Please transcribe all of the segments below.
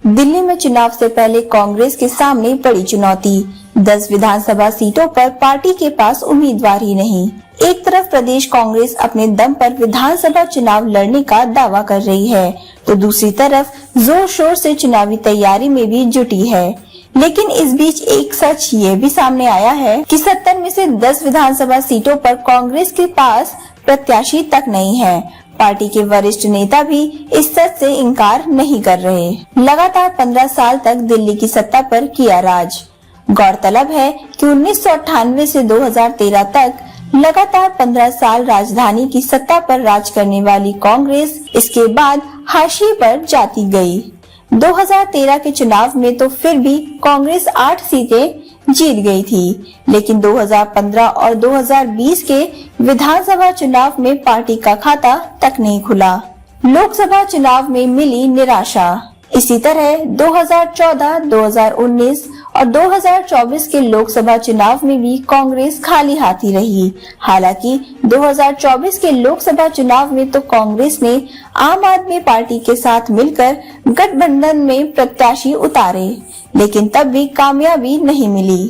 दिल्ली में चुनाव से पहले कांग्रेस के सामने बड़ी चुनौती। 10 विधानसभा सीटों पर पार्टी के पास उम्मीदवार ही नहीं। एक तरफ प्रदेश कांग्रेस अपने दम पर विधानसभा चुनाव लड़ने का दावा कर रही है, तो दूसरी तरफ जोर शोर से चुनावी तैयारी में भी जुटी है। लेकिन इस बीच एक सच ये भी सामने आया है कि 70 में से 10 विधानसभा सीटों पर कांग्रेस के पास प्रत्याशी तक नहीं है। पार्टी के वरिष्ठ नेता भी इस सच से इनकार नहीं कर रहे। लगातार 15 साल तक दिल्ली की सत्ता पर किया राज। गौरतलब है कि 1998 से 2013 तक लगातार 15 साल राजधानी की सत्ता पर राज करने वाली कांग्रेस इसके बाद हाशिए पर जाती गई। 2013 के चुनाव में तो फिर भी कांग्रेस 8 सीटें जीत गई थी, लेकिन 2015 और 2020 के विधानसभा चुनाव में पार्टी का खाता तक नहीं खुला। लोकसभा चुनाव में मिली निराशा। इसी तरह 2014, 2019 और 2024 के लोकसभा चुनाव में भी कांग्रेस खाली हाथी रही। हालांकि 2024 के लोकसभा चुनाव में तो कांग्रेस ने आम आदमी पार्टी के साथ मिलकर गठबंधन में प्रत्याशी उतारे, लेकिन तब भी कामयाबी नहीं मिली।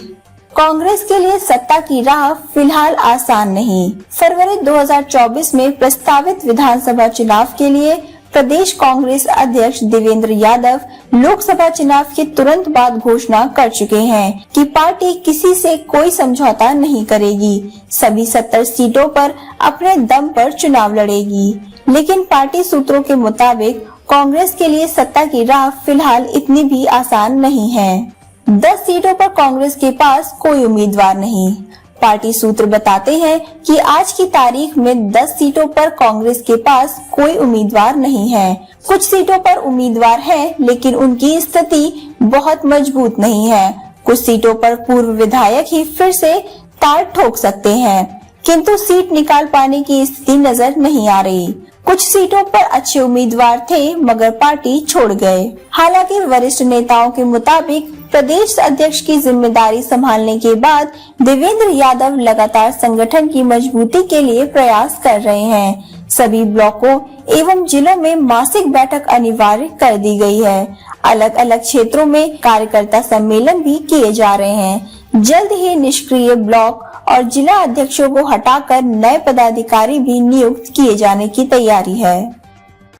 कांग्रेस के लिए सत्ता की राह फिलहाल आसान नहीं। फरवरी 2024 में प्रस्तावित विधानसभा चुनाव के लिए प्रदेश कांग्रेस अध्यक्ष देवेंद्र यादव लोकसभा चुनाव के तुरंत बाद घोषणा कर चुके हैं कि पार्टी किसी से कोई समझौता नहीं करेगी, सभी 70 सीटों पर अपने दम पर चुनाव लड़ेगी। लेकिन पार्टी सूत्रों के मुताबिक कांग्रेस के लिए सत्ता की राह फिलहाल इतनी भी आसान नहीं है। 10 सीटों पर कांग्रेस के पास कोई उम्मीदवार नहीं। पार्टी सूत्र बताते हैं कि आज की तारीख में 10 सीटों पर कांग्रेस के पास कोई उम्मीदवार नहीं है। कुछ सीटों पर उम्मीदवार हैं, लेकिन उनकी स्थिति बहुत मजबूत नहीं है। कुछ सीटों पर पूर्व विधायक ही फिर से ताल ठोक सकते हैं, किंतु सीट निकाल पाने की स्थिति नजर नहीं आ रही। कुछ सीटों पर अच्छे उम्मीदवार थे, मगर पार्टी छोड़ गए। हालांकि वरिष्ठ नेताओं के मुताबिक प्रदेश अध्यक्ष की जिम्मेदारी संभालने के बाद देवेंद्र यादव लगातार संगठन की मजबूती के लिए प्रयास कर रहे हैं। सभी ब्लॉकों एवं जिलों में मासिक बैठक अनिवार्य कर दी गई है। अलग अलग क्षेत्रों में कार्यकर्ता सम्मेलन भी किए जा रहे हैं। जल्द ही निष्क्रिय ब्लॉक और जिला अध्यक्षों को हटाकर नए पदाधिकारी भी नियुक्त किए जाने की तैयारी है।